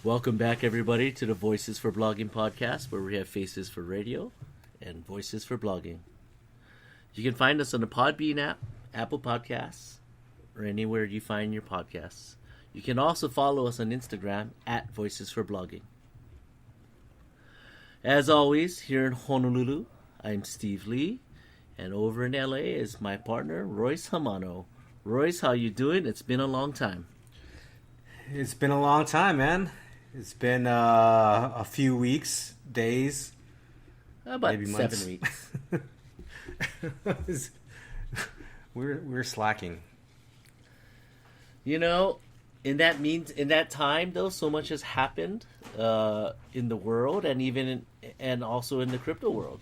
Welcome back, everybody, to the Voices for Blogging podcast, where we have faces for radio and voices for blogging. You can find us on the Podbean app, Apple Podcasts, or anywhere you find your podcasts. You can also follow us on Instagram at Voices for Blogging. As always, here in Honolulu, I'm Steve Lee, and over in LA is my partner, Royce Hamano. Royce, how you doing? It's been a long time. It's been a long time, man. It's been a few weeks, days, About maybe 7 months. weeks. we're slacking. You know, in that time though, so much has happened in the world, and even and also in the crypto world.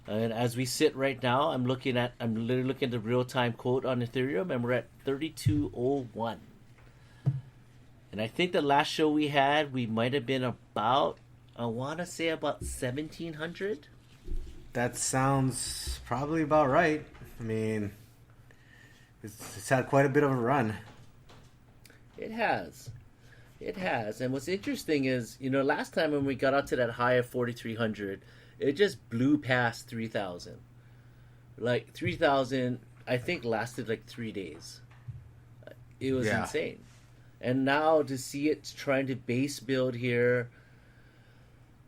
And as we sit right now, I'm literally looking at the real time quote on Ethereum, and we're at 3201. And I think the last show we had, we might have been about, I want to say about 1700. That sounds probably about right. I mean, it's had quite a bit of a run. It has. And what's interesting is, last time when we got up to that high of 4,300, it just blew past 3,000. Like 3,000, I think lasted like 3 days. It was insane. And now to see it trying to base build here,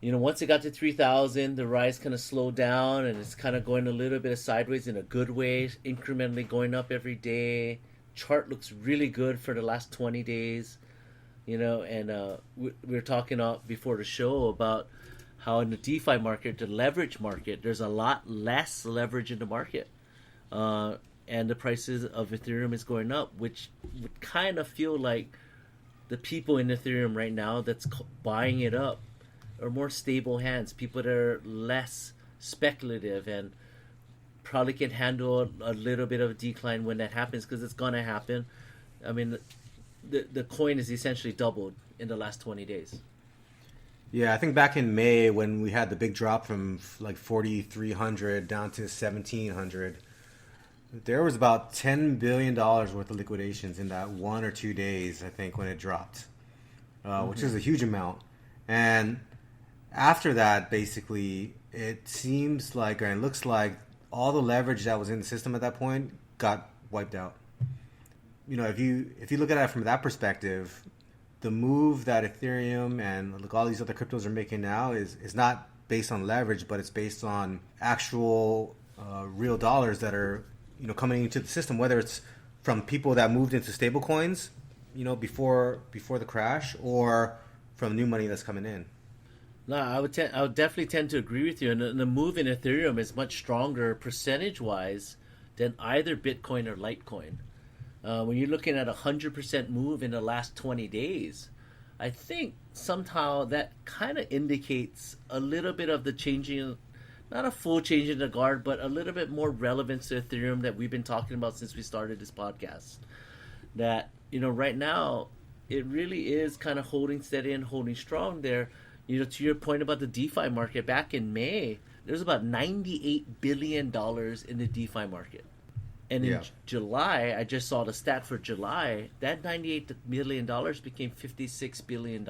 once it got to 3,000, the rise kind of slowed down, and it's kind of going a little bit of sideways in a good way, incrementally going up every day. Chart looks really good for the last 20 days, and we were talking before the show about how in the DeFi market, the leverage market, there's a lot less leverage in the market. And the prices of Ethereum is going up, which would kind of feel like the people in Ethereum right now that's buying it up are more stable hands, people that are less speculative and probably can handle a little bit of a decline when that happens, because it's going to happen. I mean, the coin is essentially doubled in the last 20 days. Yeah, I think back in May when we had the big drop from like 4,300 down to 1,700, there was about $10 billion worth of liquidations in that 1 or 2 days, I think, when it dropped, which is a huge amount. And after that, basically, it seems like, or it looks like, all the leverage that was in the system at that point got wiped out. If you look at it from that perspective, the move that Ethereum and like all these other cryptos are making now is not based on leverage, but it's based on actual real dollars that are coming into the system, whether it's from people that moved into stable coins, before the crash, or from new money that's coming in. No, I would definitely tend to agree with you. And the move in Ethereum is much stronger percentage-wise than either Bitcoin or Litecoin. When you're looking at 100% move in the last 20 days, I think somehow that kind of indicates a little bit of the changing, not a full change in the guard, but a little bit more relevance to Ethereum that we've been talking about since we started this podcast. That, right now, it really is kind of holding steady and holding strong there. To your point about the DeFi market, back in May, there was about $98 billion in the DeFi market. And in July, I just saw the stat for July, that $98 billion became $56 billion.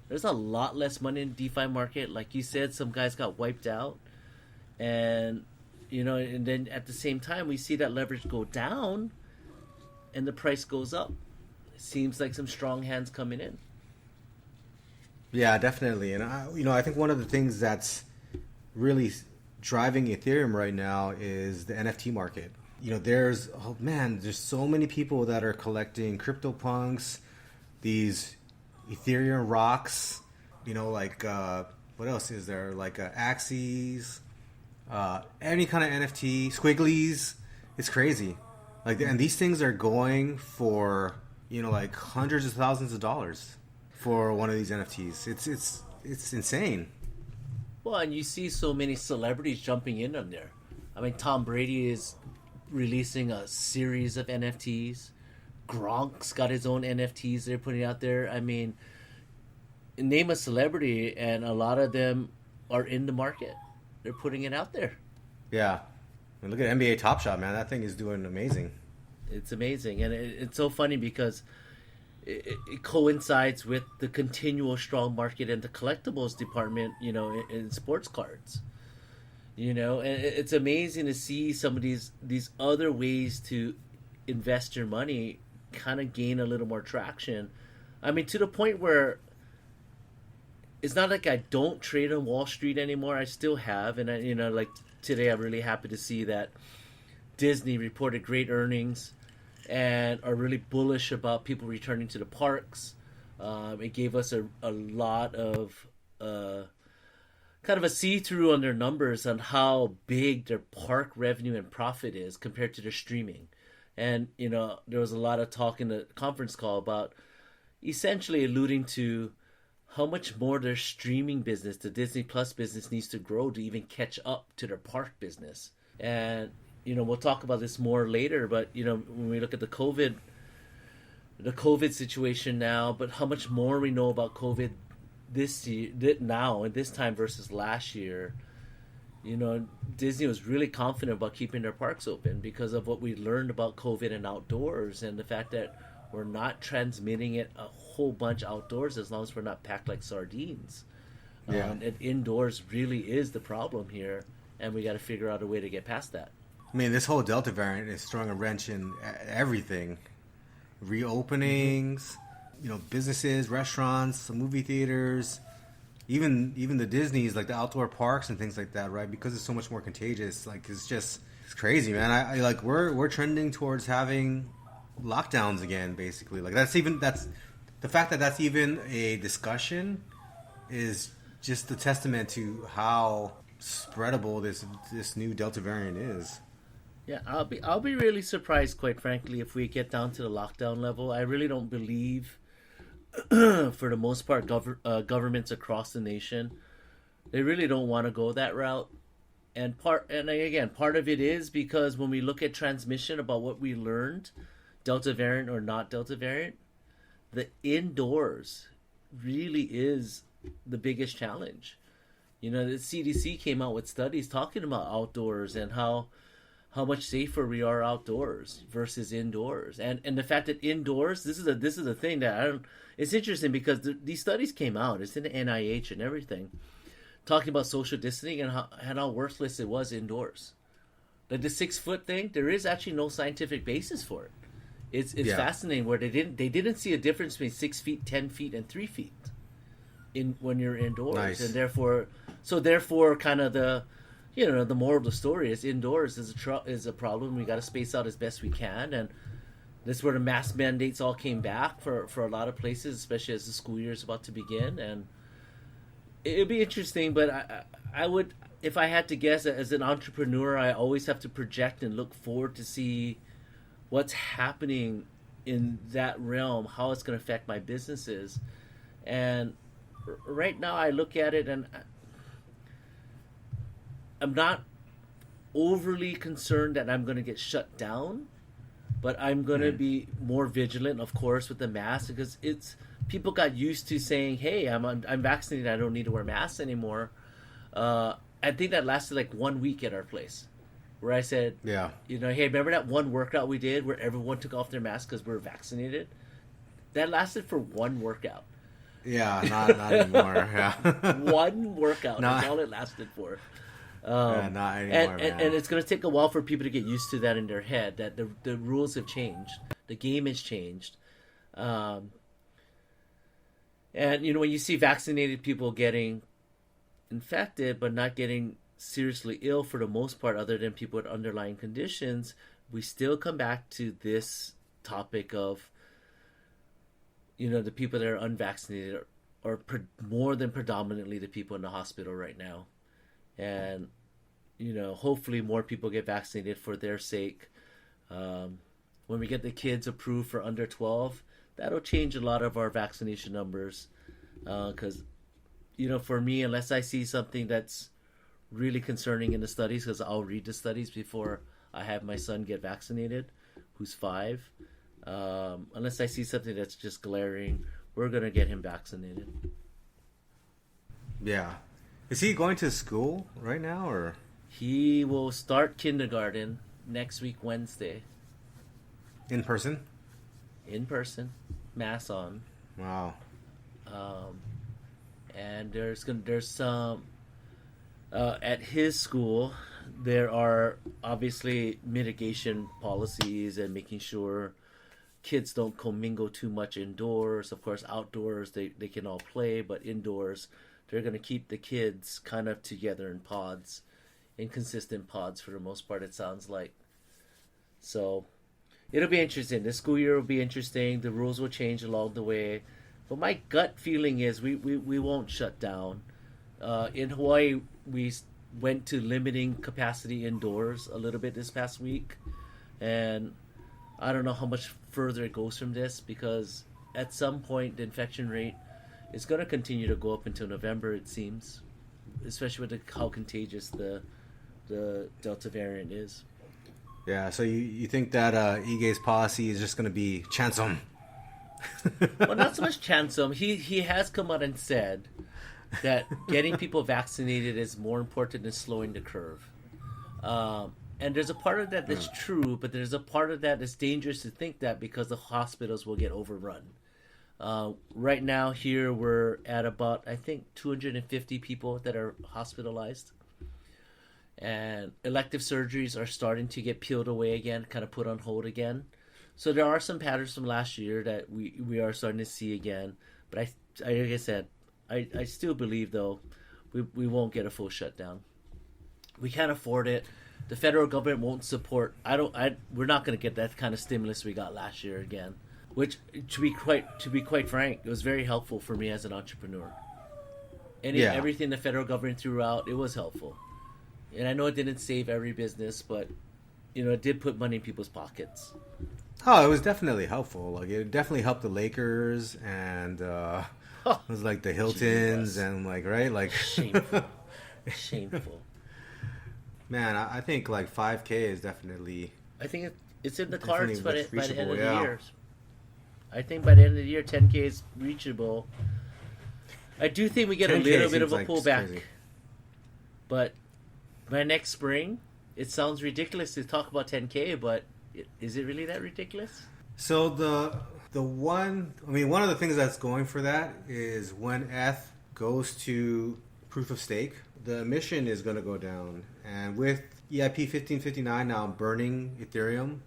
There's a lot less money in the DeFi market. Like you said, some guys got wiped out. And, and then at the same time, we see that leverage go down and the price goes up. It seems like some strong hands coming in. Yeah, definitely. And, I think one of the things that's really driving Ethereum right now is the NFT market. There's so many people that are collecting CryptoPunks, these Ethereum rocks, what else is there? Like Axes, any kind of NFT, Squigglies. It's crazy. And these things are going for, like hundreds of thousands of dollars for one of these NFTs. It's insane. Well, and you see so many celebrities jumping in on there. I mean, Tom Brady is releasing a series of NFTs. Gronk's got his own NFTs they're putting out there. I mean, name a celebrity, and a lot of them are in the market. They're putting it out there. Yeah. And look at NBA Top Shot, man. That thing is doing amazing. It's amazing. And it's so funny because, it coincides with the continual strong market in the collectibles department, in sports cards. And it's amazing to see some of these other ways to invest your money kind of gain a little more traction. I mean, to the point where it's not like I don't trade on Wall Street anymore. I still have, and like today, I'm really happy to see that Disney reported great earnings and are really bullish about people returning to the parks. It gave us a lot of kind of a see-through on their numbers on how big their park revenue and profit is compared to their streaming. And, there was a lot of talk in the conference call about essentially alluding to how much more their streaming business, the Disney Plus business, needs to grow to even catch up to their park business. And, we'll talk about this more later, but, when we look at the COVID situation now, but how much more we know about COVID this year, now, and this time versus last year, Disney was really confident about keeping their parks open because of what we learned about COVID and outdoors, and the fact that we're not transmitting it a whole bunch outdoors as long as we're not packed like sardines. Yeah. And indoors really is the problem here, and we got to figure out a way to get past that. I mean, this whole Delta variant is throwing a wrench in everything. Reopenings, businesses, restaurants, movie theaters, even the Disneys, like the outdoor parks and things like that, right? Because it's so much more contagious. Like, it's crazy, man. I like we're trending towards having lockdowns again, basically. Like, that's the fact that that's even a discussion is just a testament to how spreadable this new Delta variant is. Yeah, I'll be really surprised, quite frankly, if we get down to the lockdown level. I really don't believe, for the most part, governments across the nation, they really don't want to go that route. And part of it is because when we look at transmission about what we learned, Delta variant or not Delta variant, the indoors really is the biggest challenge. The CDC came out with studies talking about outdoors and how much safer we are outdoors versus indoors, and the fact that indoors, this is a thing that it's interesting because these studies came out. It's in the NIH and everything, talking about social distancing and how worthless it was indoors. Like the 6 foot thing, there is actually no scientific basis for it. It's fascinating where they didn't see a difference between 6 feet, 10 feet, and 3 feet when you're indoors, nice. And therefore, kind of the moral of the story is indoors is a problem. We got to space out as best we can, and that's where the mask mandates all came back for a lot of places, especially as the school year is about to begin. And it'd be interesting, but I would, if I had to guess, as an entrepreneur, I always have to project and look forward to see what's happening in that realm, how it's going to affect my businesses. And right now, I look at it and I'm not overly concerned that I'm going to get shut down, but I'm going to be more vigilant, of course, with the mask, because people got used to saying, "Hey, I'm vaccinated. I don't need to wear masks anymore." I think that lasted like 1 week at our place, where I said, "Yeah, hey, remember that one workout we did where everyone took off their mask because we were vaccinated? That lasted for one workout." Yeah, not anymore. Yeah. One workout. That's all it lasted for. Not anymore, and it's going to take a while for people to get used to that in their head, that the rules have changed, the game has changed, and when you see vaccinated people getting infected but not getting seriously ill for the most part, other than people with underlying conditions, we still come back to this topic of the people that are unvaccinated are more than predominantly the people in the hospital right now. And, hopefully more people get vaccinated for their sake. When we get the kids approved for under 12, that'll change a lot of our vaccination numbers. Because, for me, unless I see something that's really concerning in the studies, because I'll read the studies before I have my son get vaccinated, who's 5. Unless I see something that's just glaring, we're going to get him vaccinated. Yeah. Is he going to school right now, or? He will start kindergarten next week, Wednesday. In person? In person. mask on. Wow. And there's some at his school. There are obviously mitigation policies and making sure kids don't commingle too much indoors. Of course, outdoors they can all play, but indoors they're going to keep the kids kind of together in pods, in consistent pods for the most part, it sounds like. So it'll be interesting. This school year will be interesting. The rules will change along the way. But my gut feeling is we won't shut down. In Hawaii, we went to limiting capacity indoors a little bit this past week. And I don't know how much further it goes from this, because at some point the infection rate is going to continue to go up until November, it seems, especially with how contagious the Delta variant is. Yeah, so you think that Ige's policy is just going to be chansum? Well, not so much chansum. He has come out and said that getting people vaccinated is more important than slowing the curve. And there's a part of that that's true, but there's a part of that that's dangerous to think that, because the hospitals will get overrun. Right now here we're at about, I think, 250 people that are hospitalized. And elective surgeries are starting to get peeled away again, kind of put on hold again. So there are some patterns from last year that we are starting to see again. But like I said, I still believe, though, we won't get a full shutdown. We can't afford it. The federal government won't support. We're not going to get that kind of stimulus we got last year again. Which, to be quite frank, it was very helpful for me as an entrepreneur. Everything the federal government threw out, it was helpful. And I know it didn't save every business, but it did put money in people's pockets. Oh, it was definitely helpful. Like, it definitely helped the Lakers, and it was like the Hiltons, and right, Shameful. Man, I think 5K is definitely. I think it's in the cards by the end of the year. I think by the end of the year, 10K is reachable. I do think we get a little bit of a pullback, crazy. But by next spring, it sounds ridiculous to talk about 10K, but is it really that ridiculous? So one of the things that's going for that is when ETH goes to proof of stake, the emission is going to go down. And with EIP 1559 now burning Ethereum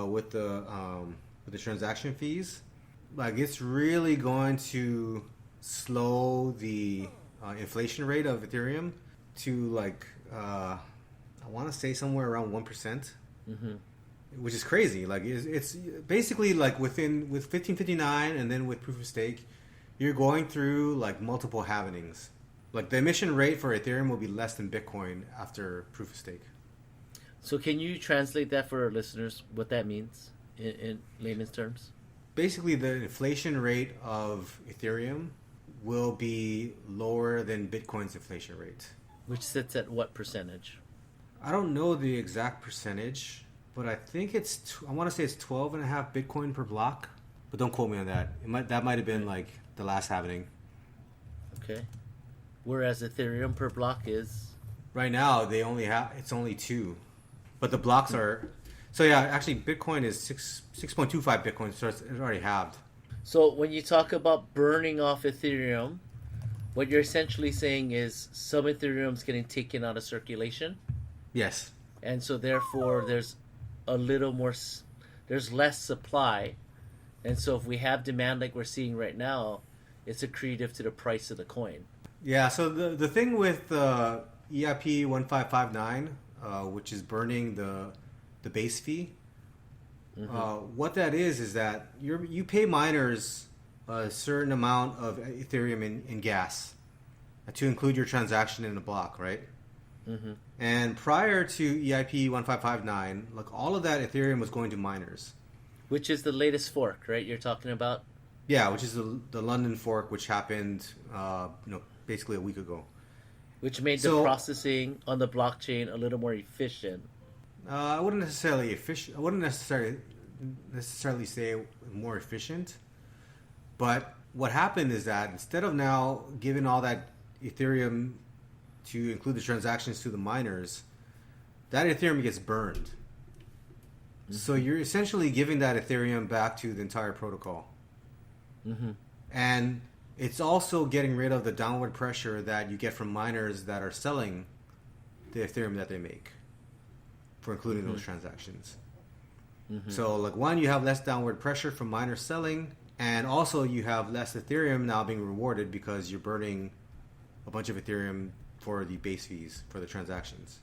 with the transaction fees, it's really going to slow the inflation rate of Ethereum to I want to say somewhere around 1%, which is crazy. It's basically with 1559 and then with proof of stake, you're going through multiple halvenings. The emission rate for Ethereum will be less than Bitcoin after proof of stake. So can you translate that for our listeners, what that means in layman's terms? Basically, the inflation rate of Ethereum will be lower than Bitcoin's inflation rate. Which sits at what percentage? I don't know the exact percentage, but I think I want to say it's 12.5 Bitcoin per block, but don't quote me on that. That might have been the last happening. Okay. Whereas Ethereum per block is? Right now, it's only 2. But the blocks are... So yeah, actually Bitcoin is 6.25 Bitcoin, so it's already halved. So when you talk about burning off Ethereum, what you're essentially saying is some Ethereum's getting taken out of circulation? Yes. And so therefore there's there's less supply. And so if we have demand like we're seeing right now, it's accretive to the price of the coin. Yeah, so the thing with EIP 1559, which is burning the base fee, what that is that you pay miners a certain amount of Ethereum in gas to include your transaction in the block, right? Mm-hmm. And prior to EIP 1559, all of that Ethereum was going to miners. Which is the latest fork, right? You're talking about? Yeah, which is the London fork, which happened, basically a week ago. Which made the processing on the blockchain a little more efficient. I wouldn't necessarily say more efficient. But what happened is that instead of now giving all that Ethereum to include the transactions to the miners, that Ethereum gets burned. Mm-hmm. So you're essentially giving that Ethereum back to the entire protocol. Mm-hmm. And it's also getting rid of the downward pressure that you get from miners that are selling the Ethereum that they make for including those transactions. Mm-hmm. So, like, one, you have less downward pressure from miners selling, and also you have less Ethereum now being rewarded because you're burning a bunch of Ethereum for the base fees for the transactions.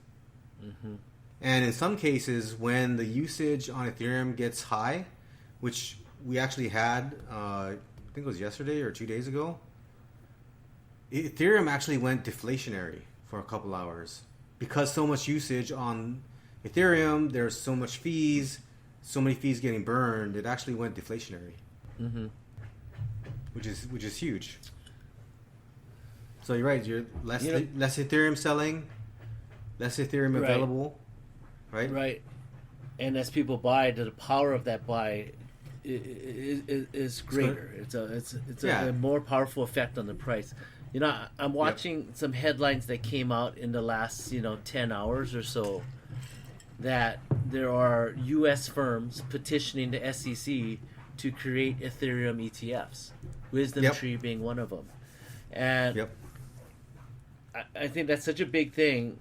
Mm-hmm. And in some cases, when the usage on Ethereum gets high, which we actually had, I think it was yesterday or 2 days ago, Ethereum actually went deflationary for a couple hours. Because so much usage on Ethereum, there's so much fees, so many fees getting burned, it actually went deflationary. Mm-hmm. Which is huge. So you're right, you're less Ethereum selling, less Ethereum available, right? Right. And as people buy, the power of that buy is greater. It's a more powerful effect on the price. I'm watching some headlines that came out in the last 10 hours or so that there are U.S. firms petitioning the SEC to create Ethereum ETFs, Wisdom Tree being one of them. And I think that's such a big thing.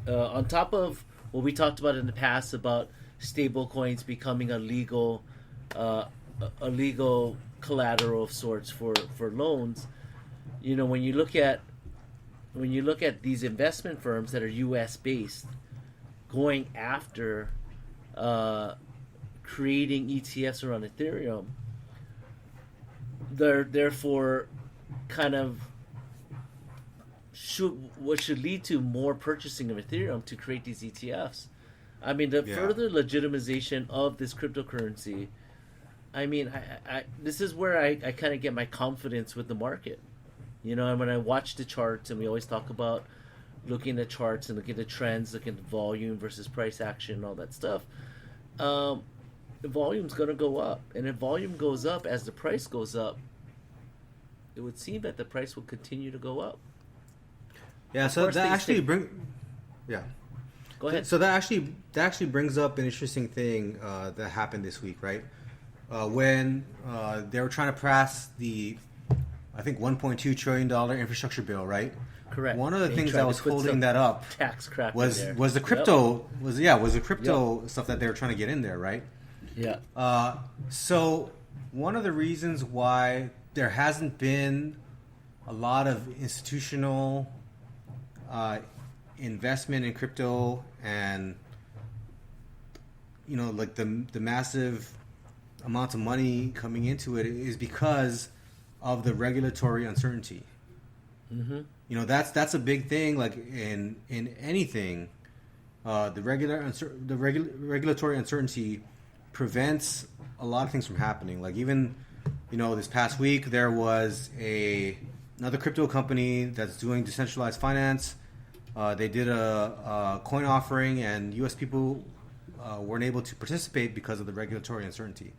On top of what we talked about in the past about stable coins becoming a legal collateral of sorts for loans, when you look at these investment firms that are U.S. based going after creating ETFs around Ethereum, they're therefore kind of what should lead to more purchasing of Ethereum to create these ETFs. I mean, the further legitimization of this cryptocurrency, I mean, this is where I kind of get my confidence with the market. And when I watch the charts, and we always talk about looking at charts and looking at the trends, looking at volume versus price action and all that stuff, the volume's going to go up. And if volume goes up as the price goes up, it would seem that the price will continue to go up. Yeah, so that actually Go ahead. So that actually brings up an interesting thing that happened this week, right? When they were trying to pass the, I think, $1.2 trillion infrastructure bill, right? Correct. One of the things that was holding that up tax crap was the crypto was the crypto stuff that they were trying to get in there, right? Yeah. So one of the reasons why there hasn't been a lot of institutional investment in crypto and like the massive amounts of money coming into it is because of the regulatory uncertainty. Mm-hmm. That's a big thing. Like in anything, the regulatory uncertainty prevents a lot of things from happening. Like even this past week there was another crypto company that's doing decentralized finance. They did a coin offering, and U.S. people weren't able to participate because of the regulatory uncertainty.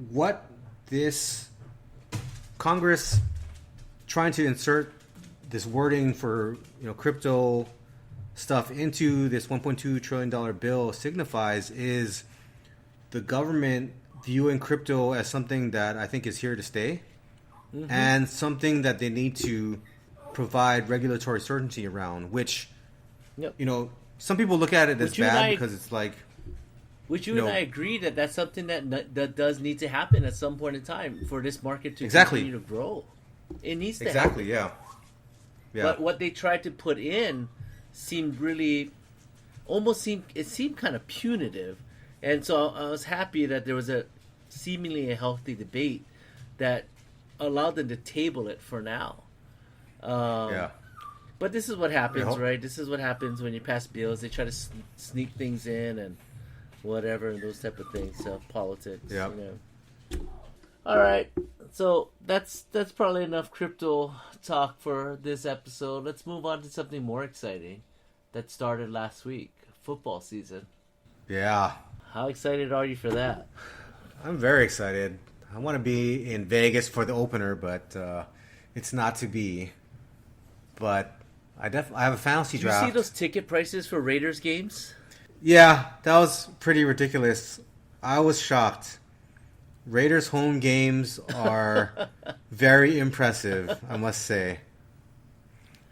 What this Congress trying to insert this wording for crypto stuff into this $1.2 trillion bill signifies is the government viewing crypto as something that I think is here to stay, and something that they need to provide regulatory certainty around, which some people look at it as bad because it's like, would you and I agree that that's something that does need to happen at some point in time for this market to continue to grow? It needs to happen. Yeah. But what they tried to put in seemed kind of punitive. And so I was happy that there was seemingly a healthy debate that allowed them to table it for now. But this is what happens, right? This is what happens when you pass bills. They try to sneak things in and whatever, and those type of things. So politics, All right, so that's probably enough crypto talk for this episode. Let's move on to something more exciting that started last week. Football season. Yeah. How excited are you for that? I'm very excited. I want to be in Vegas for the opener, but it's not to be. But I have a fantasy draft. Did you see those ticket prices for Raiders games? Yeah, that was pretty ridiculous. I was shocked. Raiders home games are very impressive, I must say.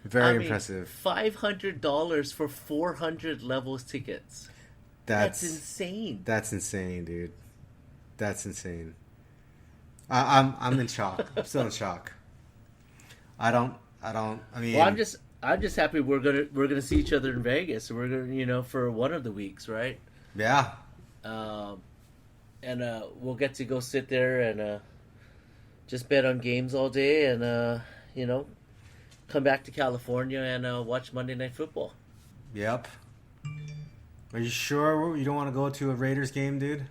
Very impressive. $500 for 400 levels tickets. That's insane. That's insane, dude. That's insane. I'm in shock. I'm still in shock. I mean, well, I'm just happy we're gonna see each other in Vegas. We're gonna, for one of the weeks, right? Yeah. And we'll get to go sit there and just bet on games all day, and come back to California and watch Monday Night Football. Yep. Are you sure you don't want to go to a Raiders game, dude?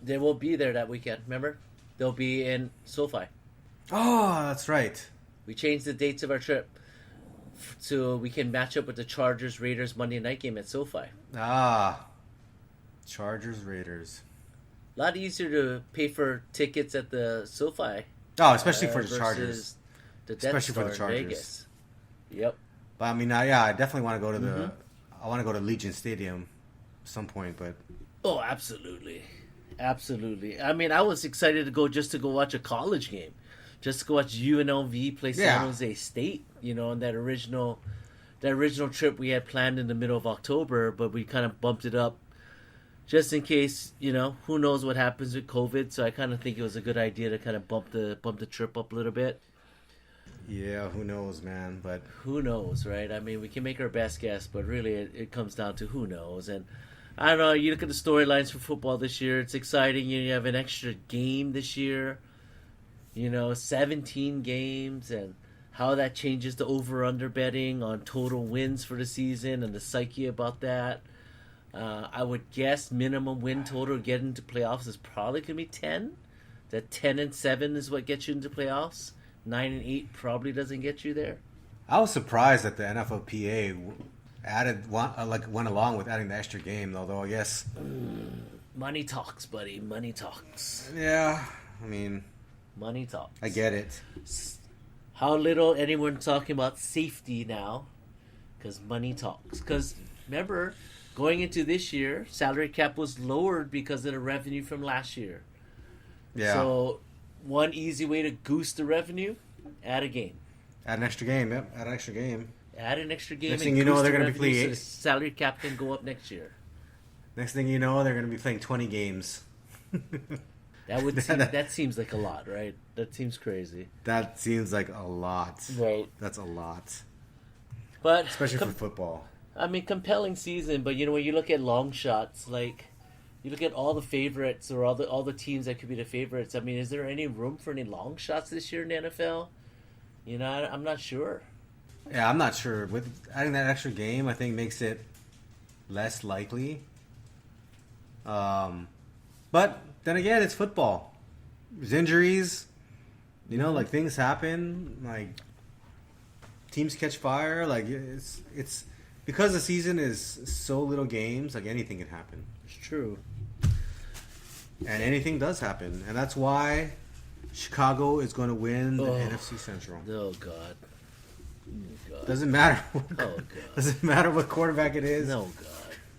They will be there that weekend. Remember, they'll be in SoFi. Oh, that's right. We changed the dates of our trip so we can match up with the Chargers Raiders Monday night game at SoFi. Chargers Raiders. A lot easier to pay for tickets at the SoFi. Oh, especially for the Chargers. Especially for the Chargers. Vegas. Yep. But I mean, I definitely want to go to I want to go to Legion Stadium at some point, but. Oh, absolutely. Absolutely. I mean, I was excited to go watch a college game. Just to go watch UNLV play San Jose State, on that original trip we had planned in the middle of October, but we kind of bumped it up just in case, who knows what happens with COVID. So I kind of think it was a good idea to kind of bump the trip up a little bit. Yeah, who knows, man? But who knows, right? I mean, we can make our best guess, but really it comes down to who knows. And I don't know, you look at the storylines for football this year, it's exciting. You have an extra game this year, 17 games, and how that changes the over-under betting on total wins for the season and the psyche about that. I would guess minimum win total getting into playoffs is probably going to be 10. That 10-7 is what gets you into playoffs. 9-8 probably doesn't get you there. I was surprised that the NFLPA went along with adding the extra game, although I guess money talks, buddy. Money talks. Yeah, I mean, money talks. I get it. How little anyone talking about safety now, because money talks. Because remember, going into this year, salary cap was lowered because of the revenue from last year. Yeah. So one easy way to goose the revenue: add a game. Add an extra game. Yep. Add an extra game. Add an extra game. Next thing you know, they're going to be playing. So the salary cap can go up next year. Next thing you know, they're going to be playing 20 games. That seems like a lot, right? That seems crazy. That seems like a lot. Right. That's a lot. But especially for football. I mean, compelling season. But when you look at long shots, like you look at all the favorites or all the teams that could be the favorites. I mean, is there any room for any long shots this year in the NFL? I'm not sure. Yeah, I'm not sure. With adding that extra game, I think makes it less likely. But then again, it's football. There's injuries. Like things happen. Like teams catch fire. Like it's because the season is so little games. Like anything can happen. It's true. And anything does happen, and that's why Chicago is going to win the NFC Central. Oh God. Doesn't matter. Doesn't matter what quarterback it is. No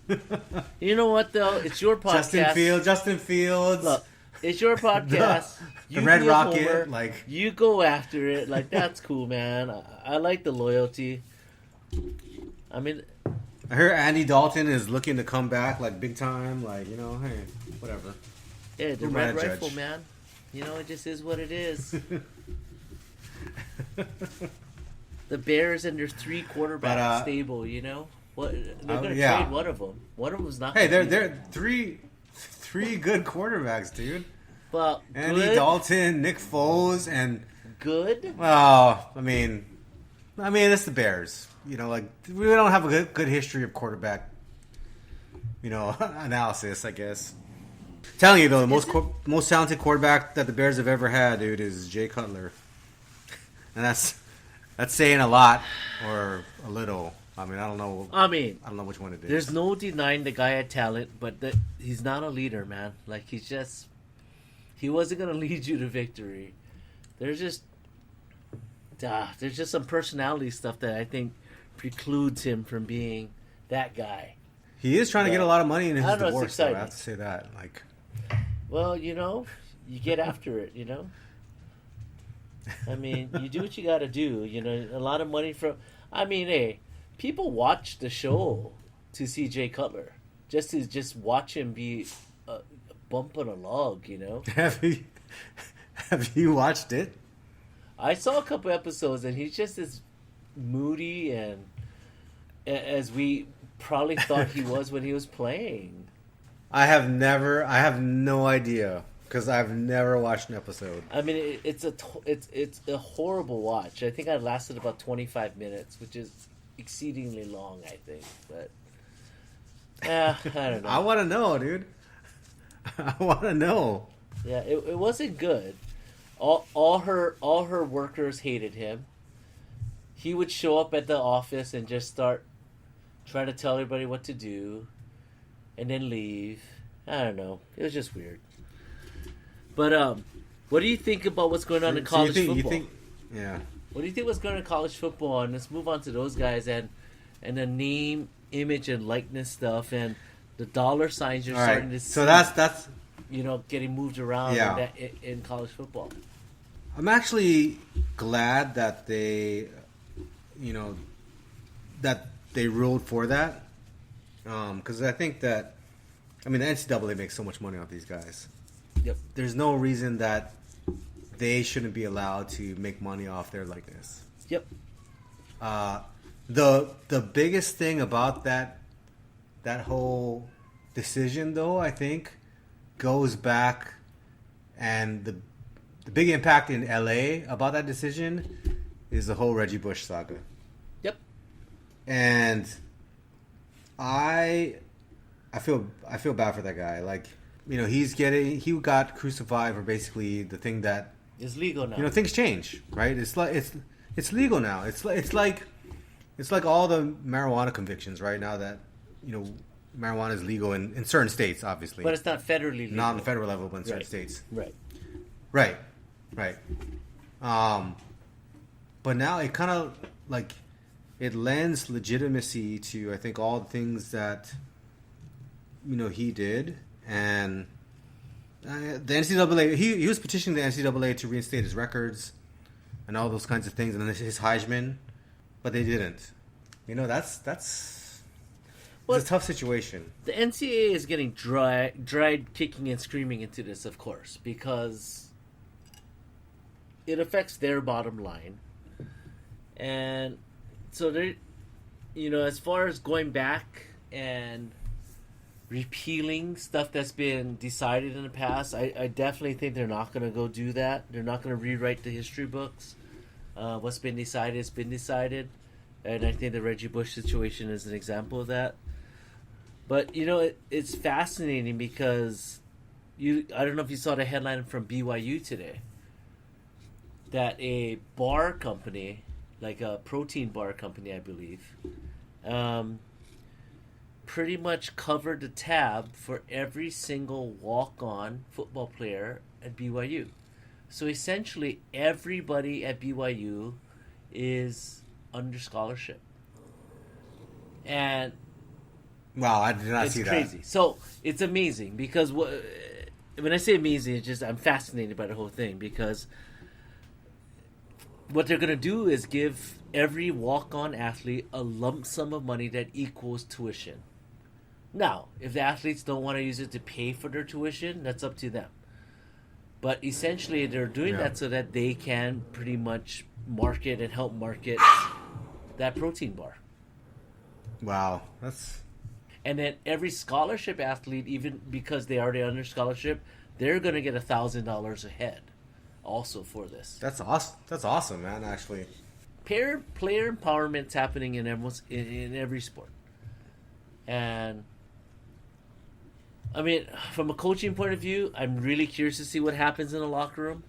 God. You know what though? It's your podcast. Justin Fields. Look, it's your podcast. The Red Rocket. Homer, you go after it. That's cool, man. I like the loyalty. I mean, I heard Andy Dalton is looking to come back big time. Hey, whatever. Yeah, the Red Rifle, man. It just is what it is. The Bears and their 3 quarterback stable, what they're going to trade one of them. One of them's not. Hey, they're three good quarterbacks, dude. Well, Andy Dalton, Nick Foles, and good. Well, I mean, it's the Bears. We don't have a good history of quarterback, analysis, I guess. Telling you though, the most talented quarterback that the Bears have ever had, dude, is Jay Cutler, and that's saying a lot or a little. I mean, I don't know. I don't know which one it is. There's no denying the guy had talent, but he's not a leader, man. He wasn't gonna lead you to victory. There's just some personality stuff that I think precludes him from being that guy. He is trying to get a lot of money in his divorce, though. I have to say that. Well, you get after it, I mean, you do what you got to do. A lot of money from. I mean, hey, people watch the show to see Jay Cutler, just to watch him be a bump on a log. Have you watched it? I saw a couple episodes, and he's just as moody and as we probably thought he was when he was playing. I have no idea because I've never watched an episode. I mean, it's a horrible watch. I think I lasted about 25 minutes, which is exceedingly long, I think. But I don't know. I want to know, dude. I want to know. Yeah, it wasn't good. All her workers hated him. He would show up at the office and just start trying to tell everybody what to do, and then leave. I don't know. It was just weird. But what do you think about what's going on in college football? Yeah. What do you think what's going on in college football? And let's move on to those guys and the name, image, and likeness stuff, and the dollar signs you're starting to see. So that's getting moved around in college football. I'm actually glad that they ruled for that, because I think that, the NCAA makes so much money off these guys. Yep. There's no reason that they shouldn't be allowed to make money off their likeness. Yep. The biggest thing about that whole decision, though, I think, goes back, and the big impact in LA about that decision is the whole Reggie Bush saga. Yep. And I feel bad for that guy. Like, he got crucified for basically the thing that is legal now. Things change, right? It's legal now. It's like all the marijuana convictions right now that marijuana is legal in certain states, obviously. But it's not federally legal. Not on the federal level, but in certain states. Right. But now it kind of it lends legitimacy to, I think, all the things that he did, and the NCAA. He was petitioning the NCAA to reinstate his records and all those kinds of things, and his Heisman, but they didn't. That's it's a tough situation. The NCAA is getting dragged kicking and screaming into this, of course, because it affects their bottom line. And so they, as far as going back and repealing stuff that's been decided in the past, I definitely think they're not going to go do that. They're not going to rewrite the history books. What's been decided has been decided. And I think the Reggie Bush situation is an example of that. But, it's fascinating because I don't know if you saw the headline from BYU today, that a bar company, like a protein bar company, I believe, pretty much covered the tab for every single walk-on football player at BYU. So essentially, everybody at BYU is under scholarship. And wow, I did not see that. It's crazy. So it's amazing because when I say amazing, it's just I'm fascinated by the whole thing, because what they're going to do is give every walk-on athlete a lump sum of money that equals tuition. Now, if the athletes don't want to use it to pay for their tuition, that's up to them. But essentially, they're doing that so that they can pretty much market and help market that protein bar. Wow, that's... And then every scholarship athlete, even because they already under scholarship, they're going to get $1,000 a head also for this. That's awesome. That's awesome, man, actually. Player empowerment's happening in every sport. And I mean, from a coaching point of view, I'm really curious to see what happens in the locker room.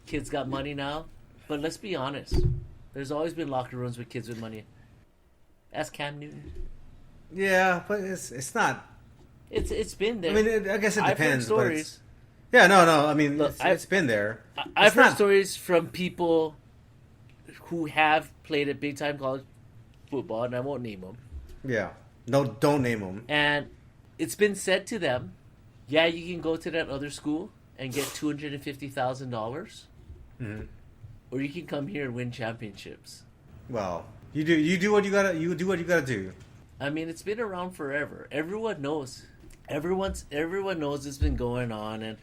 Kids got money now, but let's be honest. There's always been locker rooms with kids with money. Ask Cam Newton. Yeah, but it's not. It's been there. I mean, I guess it depends. I've heard stories. Yeah, no. I mean, look, it's been there. I've heard stories from people who have played at big time college football, and I won't name them. Yeah, no, don't name them. And it's been said to them, yeah, you can go to that other school, and get $250,000, Mm-hmm. or you can come here and win championships. Well, you do what you gotta do. I mean, it's been around forever. Everyone knows. Everyone knows it's been going on, and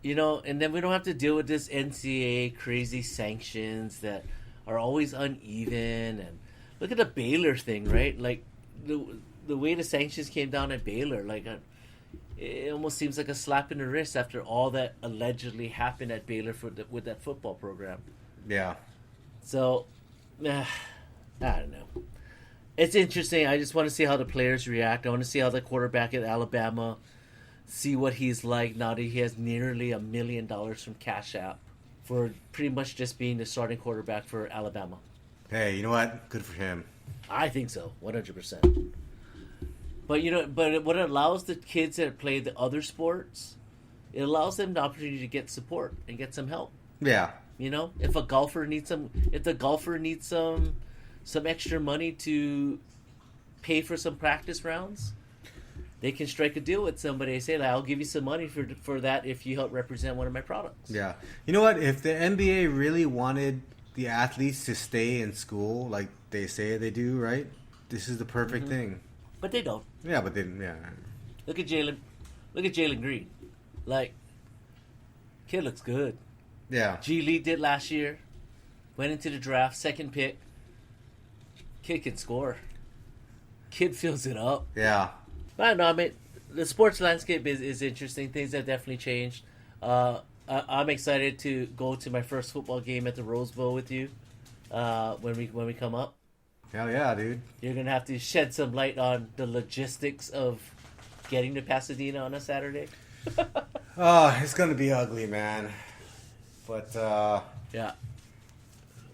and then we don't have to deal with this NCAA crazy sanctions that are always uneven. And look at the Baylor thing, right? Like the way the sanctions came down at Baylor, like it almost seems like a slap in the wrist after all that allegedly happened at Baylor with that football program. Yeah. So, I don't know. It's interesting. I just want to see how the players react. I want to see how the quarterback at Alabama, see what he's like now that he has nearly $1 million from Cash App for pretty much just being the starting quarterback for Alabama. Hey, you know what? Good for him. I think so, 100%. But what it allows the kids that play the other sports, it allows them the opportunity to get support and get some help. Yeah. If the golfer needs some extra money to pay for some practice rounds, they can strike a deal with somebody and say, I'll give you some money for that if you help represent one of my products. Yeah. You know what? If the NBA really wanted the athletes to stay in school like they say they do, right? This is the perfect thing. But they don't. Yeah, but they, yeah. Look at Jalen Green. Like, kid looks good. Yeah. G League did last year. Went into the draft, second pick. Kid can score. Kid fills it up. Yeah. I don't know. I mean, the sports landscape is interesting. Things have definitely changed. I'm excited to go to my first football game at the Rose Bowl with you when we come up. Hell yeah, dude. You're gonna have to shed some light on the logistics of getting to Pasadena on a Saturday. Oh, it's gonna be ugly, man. But yeah,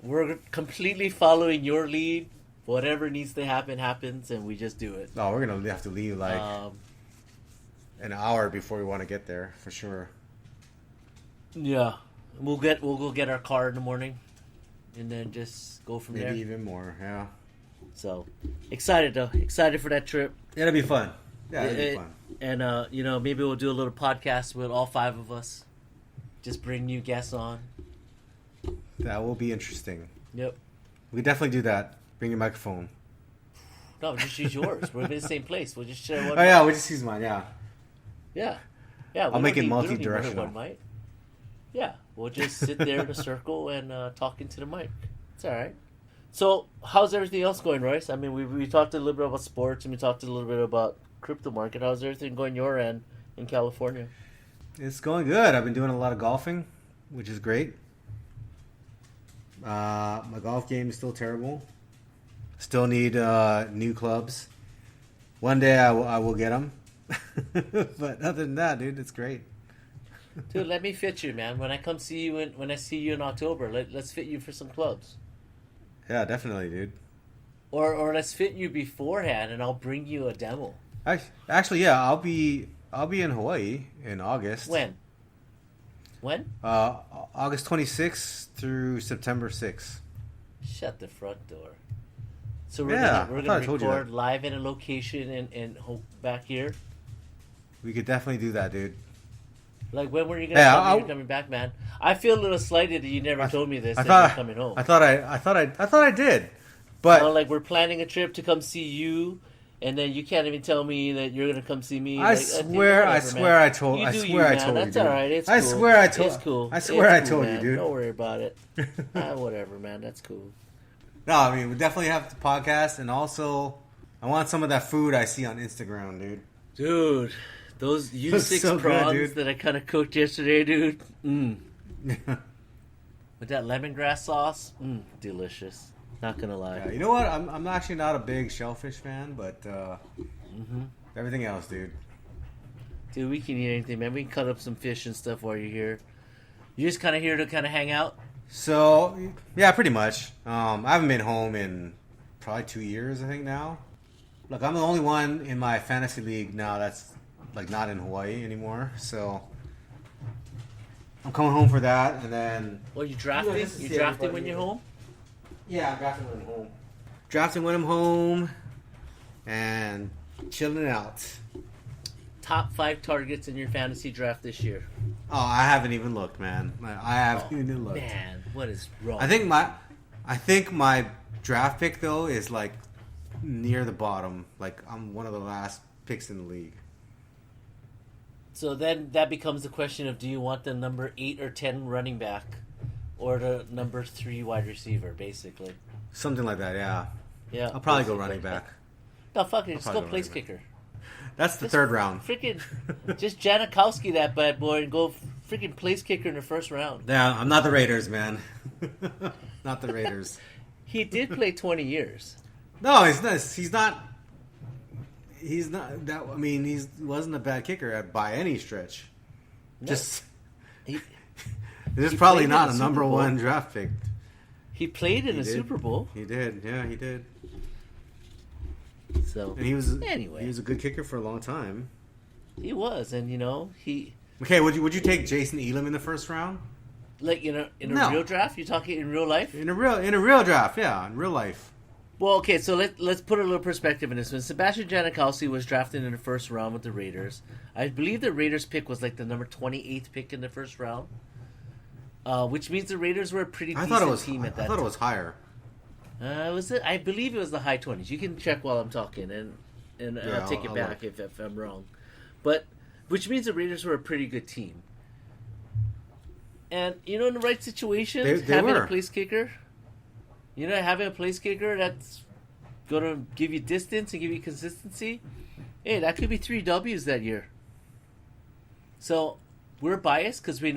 we're completely following your lead. Whatever needs to happen happens, and we just do it. No, we're gonna have to leave like an hour before we want to get there for sure. Yeah, we'll go get our car in the morning, and then just go from there. Maybe even more. Yeah. So excited though, excited for that trip. It'll be fun. Yeah, it'll be fun. And maybe we'll do a little podcast with all 5 of us. Just bring new guests on. That will be interesting. Yep. We could definitely do that. Bring your microphone. No, just use yours. We're in the same place. We'll just share one. Oh yeah, we'll just use mine. Yeah. Yeah. Yeah. I'll make it multi-directional. Yeah, we'll just sit there in a circle and talk into the mic. It's all right. So, how's everything else going, Royce? I mean, we talked a little bit about sports and we talked a little bit about crypto market. How's everything going your end in California? It's going good. I've been doing a lot of golfing, which is great. My golf game is still terrible. Still need new clubs. One day I will get them. But other than that, dude, it's great. Dude, let me fit you, man. When I come see you when I see you in October, let's fit you for some clubs. Yeah, definitely, dude. Or let's fit you beforehand, and I'll bring you a demo. Actually, yeah, I'll be in Hawaii in August. When? August 26th through September 6th. Shut the front door. So we're gonna record live in a location and back here. We could definitely do that, dude. Like, when were you gonna you're coming back, man? I feel a little slighted that you never told me this. You're coming home. I thought I did, but like, we're planning a trip to come see you, and then you can't even tell me that you're gonna come see me. I swear I told you. That's all right. It's cool. I swear I told. It's cool. I swear I told man. you, dude. Don't worry about it. Whatever, man. That's cool. No, I mean, we definitely have the podcast, and also I want some of that food I see on Instagram, dude. Dude, those U6 so prawns good, that I kind of cooked yesterday, dude. With that lemongrass sauce, delicious. Not gonna lie. Yeah, you know what? I'm actually not a big shellfish fan, but everything else, dude. Dude, we can eat anything, man. We can cut up some fish and stuff while you're here. You're just kind of here to kind of hang out? So, yeah, pretty much. I haven't been home in probably 2 years, I think, now. Look, I'm the only one in my fantasy league now that's, like, not in Hawaii anymore. So, I'm coming home for that, and then... Well, you drafting? You drafting when you're home? Yeah, I'm drafting when I'm home. Drafting when I'm home, and chilling out. top 5 targets in your fantasy draft this year? Oh, I haven't even looked, man. I haven't even looked. Man, what is wrong? I think my draft pick though is like near the bottom. Like I'm one of the last picks in the league. So then that becomes the question of, do you want the number 8 or 10 running back or the number 3 wide receiver, basically? Something like that, yeah. Yeah. I'll probably go running back. No, fuck it. Just go place kicker. That's the third round. Freaking just Janikowski that bad boy and go freaking place kicker in the first round. Yeah, I'm not the Raiders, man. Not the Raiders. He did play 20 years. No, he's not. He's not that. I mean, he wasn't a bad kicker by any stretch. No. Just he this is probably played not in a the number Super Bowl. 1 draft pick. He played in the Super Bowl. He did. Yeah, he did. So And he was anyway. He was a good kicker for a long time. He was, and he Okay, would you take Jason Elam in the first round? like in a No. real draft. You talking in real life? In a real draft, yeah, in real life. Well, okay, so let's put a little perspective in this one. Sebastian Janikowski was drafted in the first round with the Raiders. I believe the Raiders pick was like the number 28th pick in the first round, which means the Raiders were a pretty decent team at that I thought it was higher. Was it? I believe it was the high 20s. You can check while I'm talking, and Yeah, I'll take it I'll back look. if I'm wrong. But which means the Raiders were a pretty good team. And in the right situations, They having were. a place kicker, having a place kicker that's going to give you distance and give you consistency. Hey, that could be 3 W's that year. So we're biased because we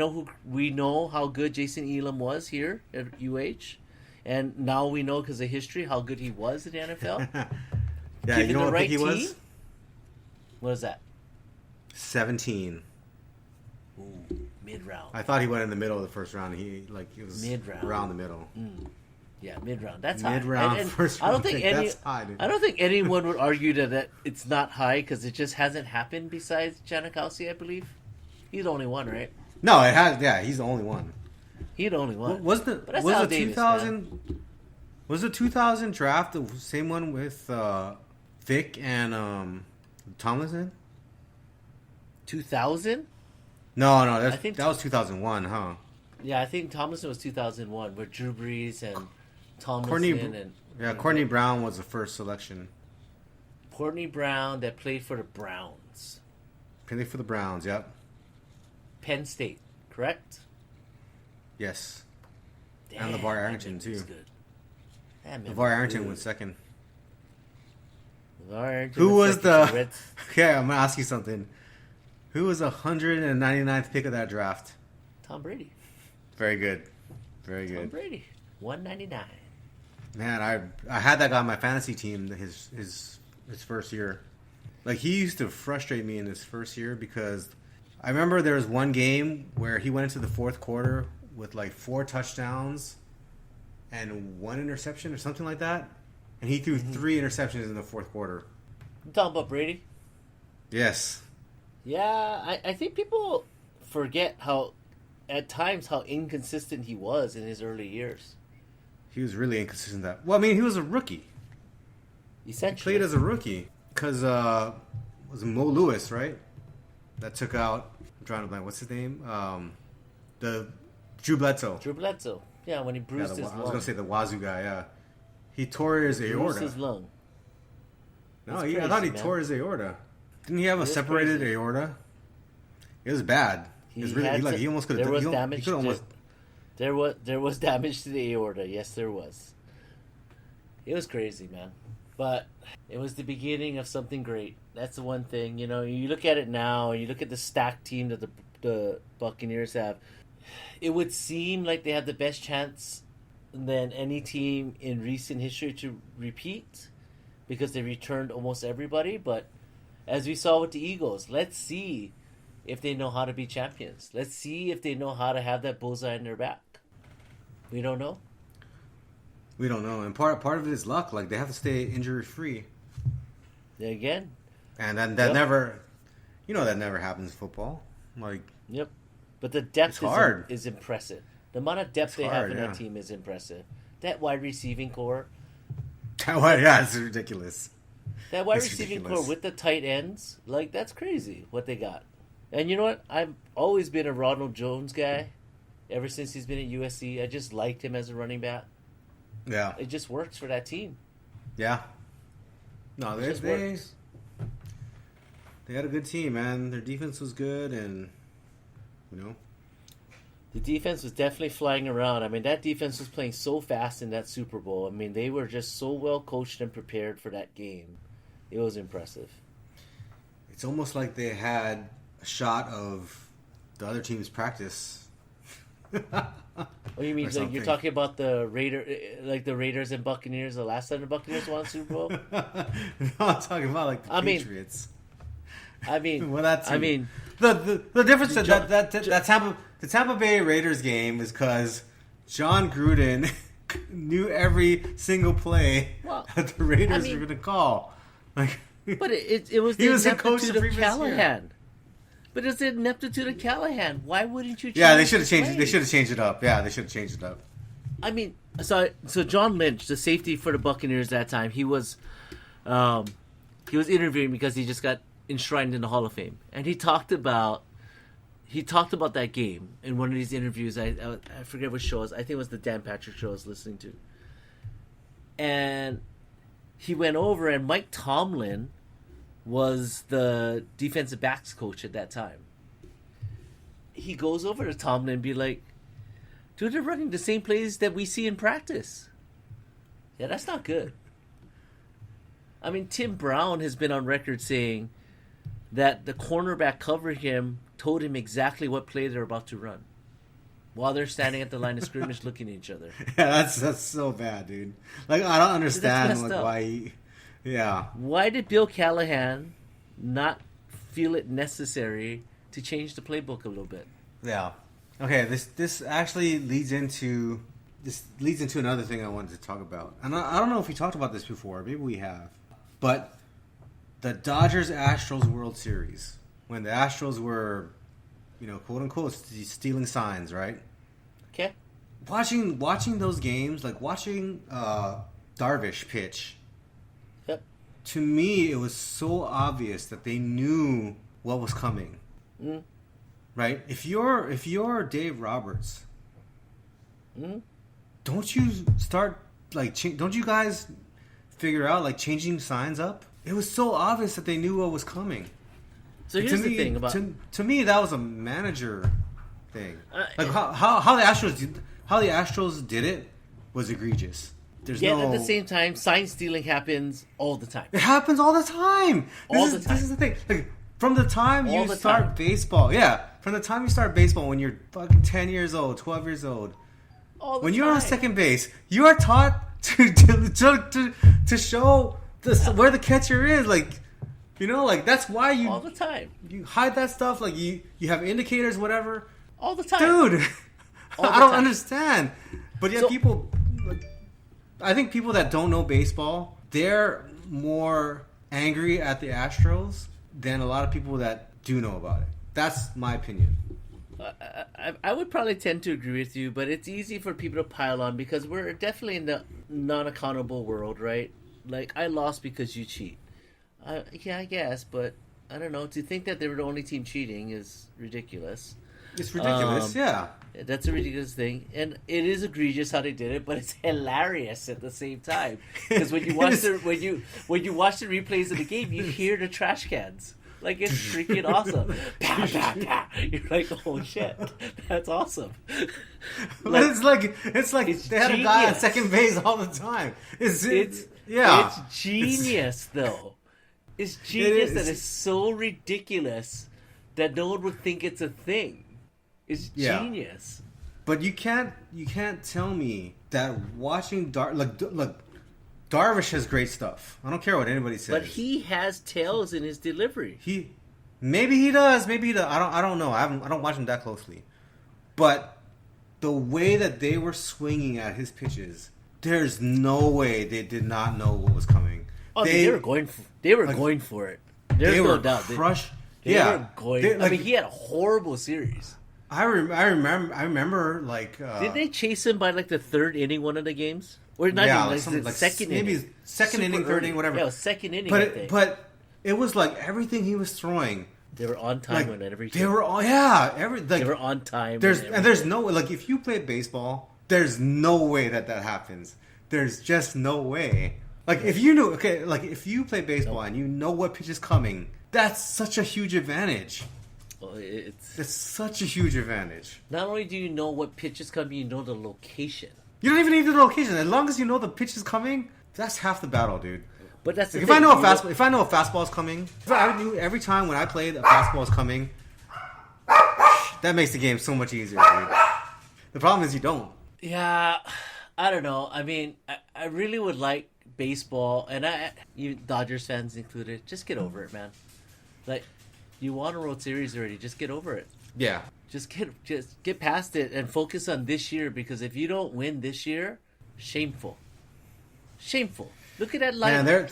know how good Jason Elam was here at UH. And now we know because of history how good he was in the NFL. Yeah, Given you know the what right pick he team? was? What is that? 17. Ooh, mid-round. I thought he went in the middle of the first round. He was Mid-round. around the middle. Yeah, mid-round. That's high. Mid-round, And first I don't round think pick. That's high, dude. I don't think anyone would argue that it's not high because it just hasn't happened besides Janikowski, I believe. He's the only one, right? No, it has. Yeah, he's the only one. He's the only one. Was the But that's was Al the Davis, 2000 was the 2000 draft the same one with Vic and Tomlinson? 2000? No, I think that was 2001, huh? Yeah, I think Tomlinson was 2001, with Drew Brees and Tomlinson Courtney Courtney Brown was the first selection. Courtney Brown that played for the Browns. Played for the Browns, yep. Penn State, correct? Yes. Damn, And LeVar that Arrington, man was too. good. That man LeVar was Arrington good. went second. LeVar Arrington Who was second. the... Reds- Okay, I'm going to ask you something. Who was the 199th pick of that draft? Tom Brady. Very good. Very Tom good. Brady. 199. Man, I had that guy on my fantasy team his first year. Like, he used to frustrate me in his first year because I remember there was one game where he went into the fourth quarter with like 4 touchdowns and 1 interception or something like that. And he threw 3 interceptions in the fourth quarter. You talking about Brady? Yes. Yeah, I think people forget at times how inconsistent he was in his early years. He was really inconsistent Well, I mean, he was a rookie. He Essentially. played as a rookie. Because, was it Mo Lewis, right? That took out, I'm trying to blank, what's his name? The Drew Bledsoe. Drew Bledsoe. Yeah, when he bruised his I lung. was going to say the Wazoo guy, yeah. He tore his Bruised aorta. his lung. No, That's I thought crazy, he man. tore his aorta. Didn't he have a It is separated crazy. aorta? It was bad. It was really, he almost could have There was he damage. could almost. There was damage to the aorta. Yes, there was. It was crazy, man. But it was the beginning of something great. That's the one thing. You look at it now, and you look at the stacked team that the Buccaneers have. It would seem like they have the best chance than any team in recent history to repeat because they returned almost everybody. But as we saw with the Eagles, let's see if they know how to be champions. Let's see if they know how to have that bullseye in their back. We don't know. We don't know, and part of it is luck. Like, they have to stay injury free, Then again, and that Yep. never, that never happens in football. Like, yep. But the depth It's hard. is impressive. The amount of depth It's they have hard, in yeah. that team is impressive. That wide receiving core, yeah, it's ridiculous. That wide It's receiving ridiculous. core with the tight ends, like, that's crazy what they got. And you know what? I've always been a Ronald Jones guy. Ever since he's been at USC, I just liked him as a running back. Yeah. It just works for that team. Yeah. No, It just they works. had a good team, man. Their defense was good, and you know, The defense was definitely flying around. I mean, that defense was playing so fast in that Super Bowl. I mean, they were just so well coached and prepared for that game. It was impressive. it's almost like they had a shot of the other team's practice. Oh, you mean Or like something. you're talking about the Raiders and Buccaneers? The last time the Buccaneers won the Super Bowl. No, I'm talking about like the I mean- Patriots. I mean, Well, that's I mean, the difference Jo- that Tampa Bay Raiders game is because John Gruden knew every single play Well, that the Raiders I mean- were going to call. Like, but it was He the was the coach the ineptitude of previous year. Callahan. But it's the ineptitude of Callahan. Why wouldn't you? yeah, they change should have the changed. They plays? should have changed it up. Yeah, they should have changed it up. I mean, so John Lynch, the safety for the Buccaneers that time, he was interviewing because he just got enshrined in the Hall of Fame, and he talked about that game in one of these interviews. I forget what show it was. I think it was the Dan Patrick show I was listening to, and he went over, and Mike Tomlin was the defensive backs coach at that time. He goes over to Tomlin and be like, dude, they're running the same plays that we see in practice. Yeah, that's not good. I mean, Tim Brown has been on record saying that the cornerback covering him told him exactly what play they're about to run while they're standing at the line of scrimmage looking at each other. Yeah, that's so bad, dude. Like, I don't understand messed like up. why. Yeah, Why did Bill Callahan not feel it necessary to change the playbook a little bit? yeah. Okay, this actually leads into another thing I wanted to talk about, and I don't know if we talked about this before. Maybe we have, but the Dodgers Astros World Series, when the Astros were, quote unquote, stealing signs, right? Okay? Watching those games, like watching Darvish pitch. Yep. To me, it was so obvious that they knew what was coming. Mm. Right? If you're Dave Roberts, Mm. don't you start don't you guys figure out like changing signs up? It was so obvious that they knew what was coming. So here's the thing about... to me that was a manager thing. Like Uh, how the Astros did it was egregious. There's Yet no at the same time, sign stealing happens all the time. It happens all the time. All the time. This is the thing. Like, from the time All you the start time. baseball, from the time you start baseball when you're fucking 10 years old, 12 years old, All the when time. you're on second base, you are taught to show where the catcher is. Like, that's why All the time. you hide that stuff. Like, you have indicators, whatever. All the time. Dude, All the I don't time. understand. But yeah, So- people, I think people that don't know baseball, they're more angry at the Astros than a lot of people that do know about it. That's my opinion. I would probably tend to agree with you, but it's easy for people to pile on because we're definitely in the non-accountable world, right? Like, I lost because you cheat. Yeah, I guess, but I don't know. To think that they were the only team cheating is ridiculous. It's ridiculous, yeah. That's a ridiculous thing, and it is egregious how they did it, but it's hilarious at the same time. Because when you watch when you watch the replays of the game, you hear the trash cans. Like, it's freaking awesome. Pow, pow, pow. You're like, oh shit, that's awesome. But it's like it's they had a guy at genius. second base all the time. It's genius though. It's genius is. that is so ridiculous that no one would think it's a thing. It's Yeah. genius. But you can't tell me that watching Darvish has great stuff. I don't care what anybody says. But he has tails in his delivery. Maybe he does. I don't know. I don't watch him that closely. But the way that they were swinging at his pitches, there's no way they did not know what was coming. Oh, they were going for it. There's they no were doubt. crushed. They were going. I mean, he had a horrible series. I remember. Like, Did they chase him by like the third inning one of the games? Or not Yeah, even, like like, some, the like second maybe inning. second Super inning, third early. inning, whatever. Yeah, it was second inning, I think. But it was like everything he was throwing. They were on time Like when everything. they were all like They were on time. there's no like if you play baseball, there's no way that happens. There's just no way. Like if you knew like if you play baseball and you know what pitch is coming, that's such a huge advantage. Well, It's such a huge advantage. not only do you know what pitch is coming, you know the location. You don't even need the location. As long as you know the pitch is coming, that's half the battle, dude. But that's the Like, thing. if I know a fastball is coming, if I knew every time when I played a fastball is coming, that makes the game so much easier, dude. The problem is you don't. Yeah, I don't know. I mean, I really would like baseball, and you Dodgers fans included, just get over it, man. Like, you won a World Series already. Just get over it. Yeah. Just get past it and focus on this year, because if you don't win this year, shameful. Shameful. Look at that lineup. Man, their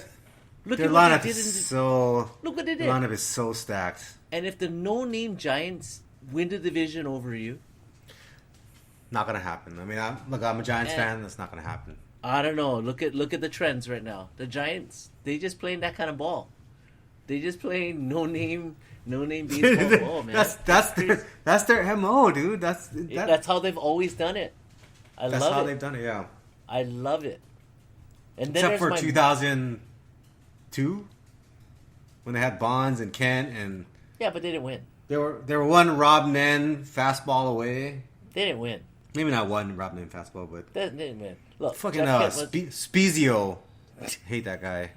Look at what lineup they did. is so. Look what they The did. lineup is so stacked. And if the no-name Giants win the division over you, Not gonna happen. I mean, I'm a Giants fan. That's not gonna happen. I don't know. Look at the trends right now. The Giants, they just playing that kind of ball. They just playing no-name baseball ball, man. That's their MO, dude. That's how they've always done it. That's love how it. they've done it. Yeah. I love it. And then Except there's for 2002, when they had Bonds and Kent, and yeah, but they didn't win. they were one Rob Nen fastball away. They didn't win. Maybe not one Rob Nen fastball, but They didn't win. Look, fucking Jeff Kent Spezio. I hate that guy.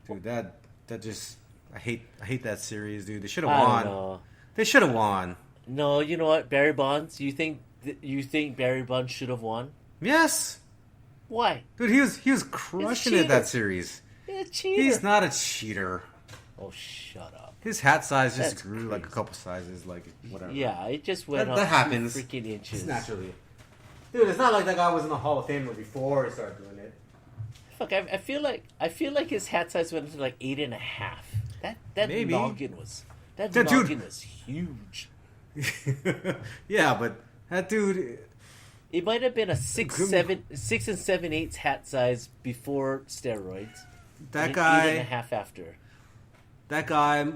Dude, that just I hate that series, dude. They should have I won. don't know. They should have won. No, you know what? Barry Bonds. You think Barry Bonds should have won? Yes, Why? dude. He was crushing it that series. He's a cheater. He's not a cheater. Oh, shut up. His hat size just That's grew like a crazy. couple sizes, like whatever. Yeah, it just went That up 2 happens. freaking inches. It's naturally. Dude, it's not like that guy was in the Hall of Fame before he started doing it. Fuck, I feel like his hat size went to like 8.5. That Maybe. noggin was Dude. noggin was huge. Yeah, but that dude. It might have been a 6 and 7/8 hat size before steroids. That and guy. 8.5 after. That guy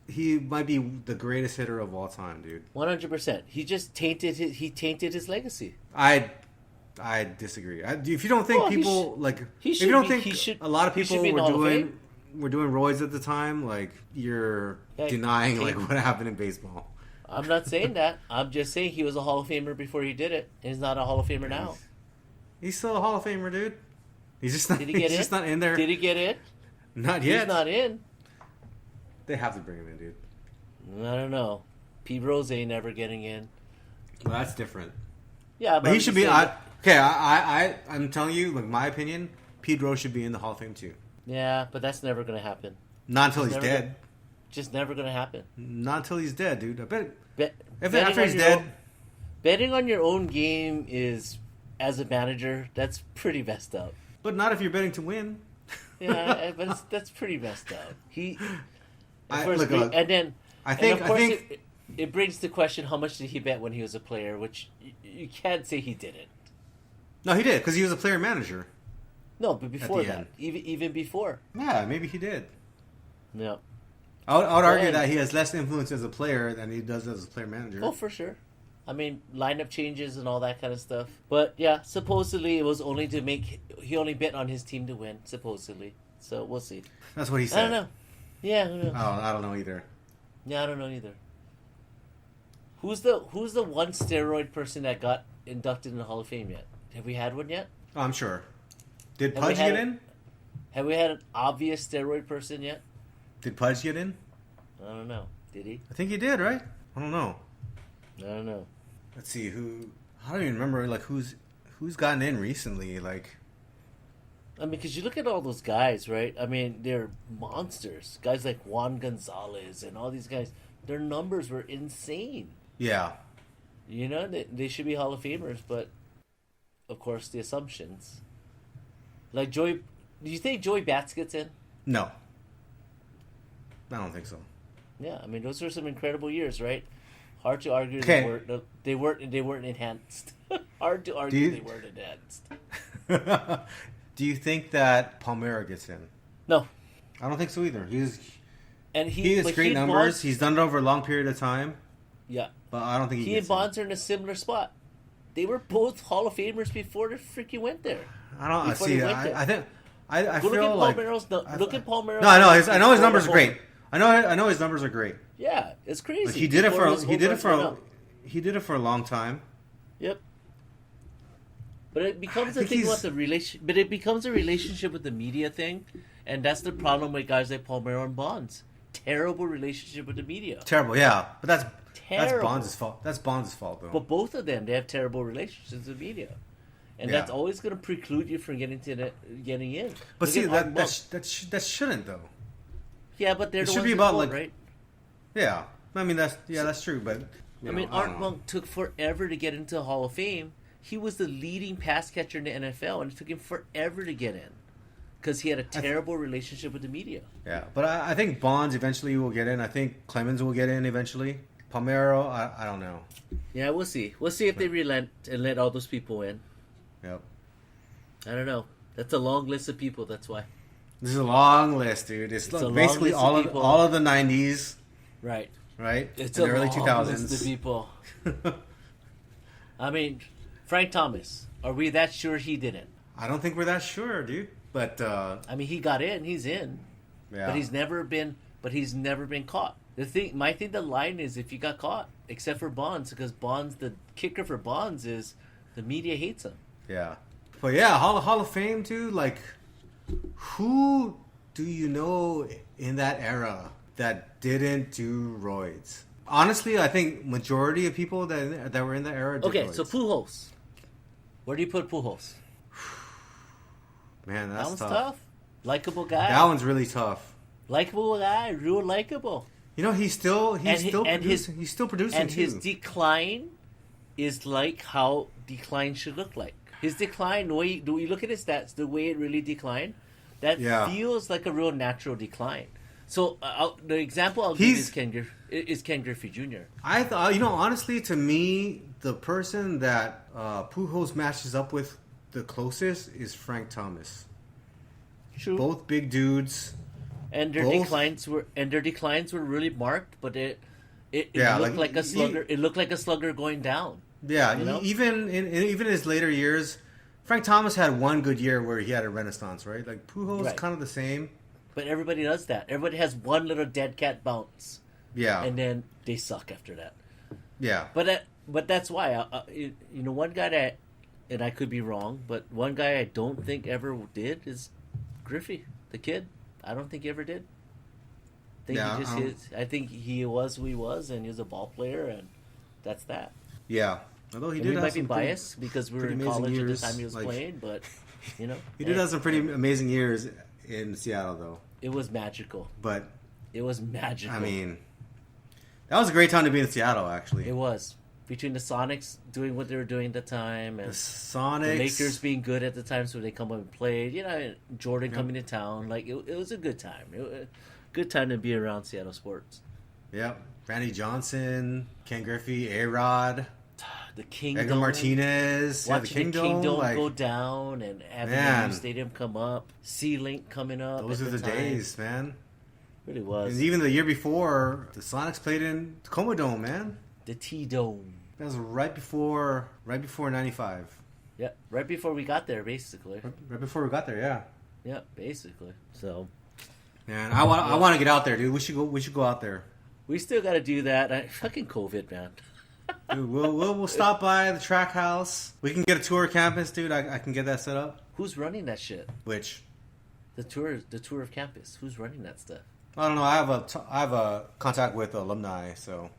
he might be the greatest hitter of all time, dude. 100%. He just tainted his legacy. I disagree. If you don't think Well, people he if should you don't be- think he should- a lot of he should people be in the Hall of were doing roids at the time, like you're Yeah, denying like taint- what happened in baseball. I'm not saying that. I'm just saying he was a Hall of Famer before he did it. And he's not a Hall of Famer now. He's still a Hall of Famer, dude. He's just not. Did he get he's in? just not in there. Did he get in? Not yet. He's not in. They have to bring him in, dude. I don't know. Pete Rose ain't never getting in. Well, that's different. Yeah, But he I'm should just be. saying I'm telling you, like my opinion, Pete Rose should be in the Hall of Fame too. yeah, but that's never going to happen. Not until he's Never dead. Just never going to happen. Not until he's dead, dude. I bet. Betting After on he's your dead, betting on your own game is, as a manager, that's pretty messed up. but not if you're betting to win. Yeah, but that's pretty messed up. Look, And then I think. of course it brings the question: how much did he bet when he was a player? Which you can't say he didn't. No, he did because he was a player manager. No, but before the that, end. even before. Yeah, maybe he did. No. I would argue And- that he has less influence as a player than he does as a player manager. Oh, for sure. I mean, lineup changes and all that kind of stuff. But yeah, supposedly it was only to make. He only bet on his team to win, supposedly. So we'll see. That's what he I said. don't know. Yeah, I don't know. I don't know either. Yeah, I don't know either. Who's the one steroid person that got inducted in the Hall of Fame yet? Have we had one yet? Oh, I'm sure. Did Have we Pudge had get a- in? Have we had an obvious steroid person yet? Did Pudge get in? I don't know. Did he? I think he did, right? I don't know. I don't know. Let's see who. I don't even remember like who's gotten in recently. Like I mean, because you look at all those guys, right? I mean, they're monsters. Guys like Juan Gonzalez and all these guys. Their numbers were insane. yeah, You know, they should be Hall of Famers, but of course the assumptions. Like do you think Joey Bats gets in? no, I don't think so. Yeah, I mean those were some incredible years, right? Hard to argue they weren't enhanced. Hard to argue they weren't enhanced. Do you think that Palmeiro gets in? No. I don't think so either. He has great numbers. Bonds, he's done it over a long period of time. Yeah. But I don't think he gets and Bonds are in a similar spot. They were both Hall of Famers before they freaking went there. I feel like look at Palmeiro's. No, I know his numbers are great. I know his numbers are great. Yeah, it's crazy. Like he did it for a long time. Yep. But it becomes a thing about the relation. But it becomes a relationship with the media thing, and that's the problem with guys like Palmeiro and Bonds. Terrible relationship with the media. Terrible, yeah. But that's terrible. Bonds' fault. That's Bonds' fault, though. But both of them, they have terrible relationships with the media, and that's always going to preclude you from getting in. But see, that shouldn't though. Yeah, but they're it the should ones be about vote, like, right? Yeah, I mean that's true, but Art Monk took forever to get into the Hall of Fame. He was the leading pass catcher in the NFL, and it took him forever to get in because he had a terrible relationship with the media. Yeah, but I think Bonds eventually will get in. I think Clemens will get in eventually. Palmeiro, I don't know. Yeah, we'll see. We'll see if they relent and let all those people in. Yep. I don't know. That's a long list of people. That's why. This is a long list, dude. It's basically all of the 90s. Right. It's in the early 2000s. List of people. I mean, Frank Thomas. Are we that sure he didn't? I don't think we're that sure, dude. But I mean, he got in. He's in. Yeah. But he's never been caught. The line is if you got caught, except for Bonds, because Bonds, the kicker for Bonds is the media hates him. Yeah. But yeah, Hall of Fame too. Like, who do you know in that era that didn't do roids? Honestly, I think majority of people that were in that era did roids. So Pujols. Where do you put Pujols? Man, that's that one's tough. Likable guy. That one's really tough. Likable guy, real likable. You know, he's still producing. And too. His decline is like how decline should look like. His decline, do we look at his stats, the way it really declined, that feels like a real natural decline. So the example I'll give is Ken Griffey Jr. I thought, honestly, to me, the person that Pujols matches up with the closest is Frank Thomas. True. Both big dudes. And their declines were really marked, but it looked like a slugger. It looked like a slugger going down. Yeah, even in his later years, Frank Thomas had one good year where he had a renaissance, right? Like Pujols, kind of the same. But everybody does that. Everybody has one little dead cat bounce. Yeah, and then they suck after that. Yeah, but that's why one guy that, and I could be wrong, but one guy I don't think ever did is Griffey, the kid. I don't think he ever did. I think he was who he was, and he was a ball player, and that's that. Yeah, although he did. We might be biased because we were in college at the time he was playing, but he did have some pretty amazing years in Seattle, though. It was magical. It was magical. I mean, that was a great time to be in Seattle. Actually, it was. Between the Sonics doing what they were doing at the time, and the Lakers being good at the time, so they come up and played. Jordan coming to town, like it was a good time. Good time to be around Seattle sports. Yep, Randy Johnson, Ken Griffey, A-Rod, the King, Edgar Martinez, watching the Kingdom go down, and having the new stadium come up, C-Link coming up. Those are the days, man. It really was. And even the year before, the Sonics played in Tacoma Dome, man. The T-Dome. That was right before 95. Yeah, right before we got there, basically. Right before we got there, yeah. Yeah, basically. So, man, I want to get out there, dude. We should go out there. We still got to do that. Fucking COVID, man. Dude, we'll stop by the track house. We can get a tour of campus, dude. I can get that set up. Who's running that shit? Which? The tour of campus. Who's running that stuff? I don't know. I have a contact with alumni, so.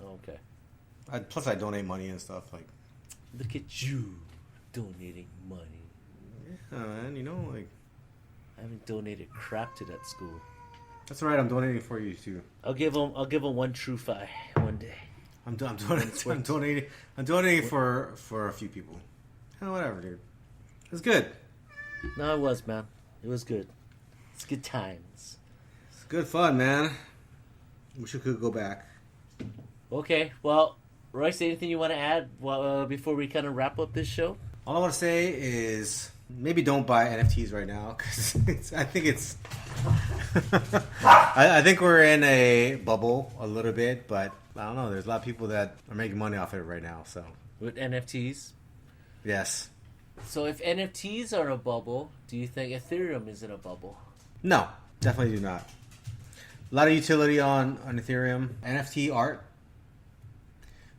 Oh, okay. Plus, I donate money and stuff. Like, look at you donating money. Yeah, man. I haven't donated crap to that school. That's all right. I'm donating for you too. I'll give them one true fi one day. I'm donating for a few people. Whatever, dude. It's good. No, it was, man. It was good. It's good times. It's good fun, man. Wish we could go back. Okay, well, Royce, anything you want to add before we kind of wrap up this show? All I want to say is maybe don't buy NFTs right now because I think it's. I think we're in a bubble a little bit, but I don't know. There's a lot of people that are making money off it right now. So With NFTs? yes, So if NFTs are a bubble, do you think Ethereum is in a bubble? no, definitely do not. A lot of utility on Ethereum. NFT art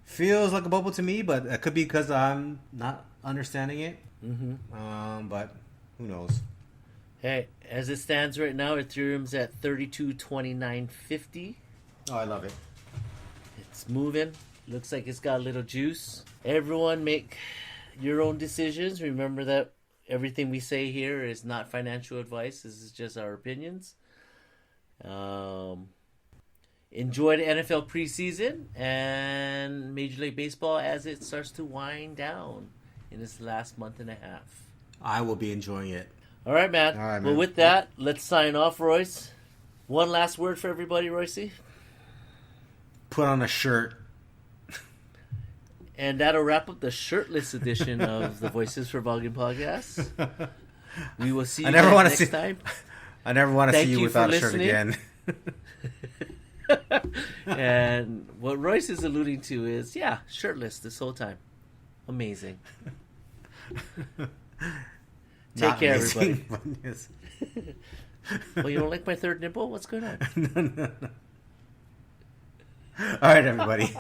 feels like a bubble to me, but that could be because I'm not understanding it. Mm-hmm. But who knows? Hey, as it stands right now, Ethereum's at 32.2950. Oh, I love it. It's moving. Looks like it's got a little juice. Everyone make your own decisions. Remember that everything we say here is not financial advice. This is just our opinions. Enjoy the NFL preseason and Major League Baseball as it starts to wind down in this last month and a half. I will be enjoying it. All right, man. All right, Well, man. with that, let's sign off, Royce. One last word for everybody, Royce. Put on a shirt. And that'll wrap up the shirtless edition of the Voices for Volume podcast. We will see you next time. I never want to see you without a shirt listening. again. And what Royce is alluding to is, yeah, shirtless this whole time. Amazing. Take care, everybody. Yes. Well, you don't like my third nipple? What's going on? No. All right, everybody.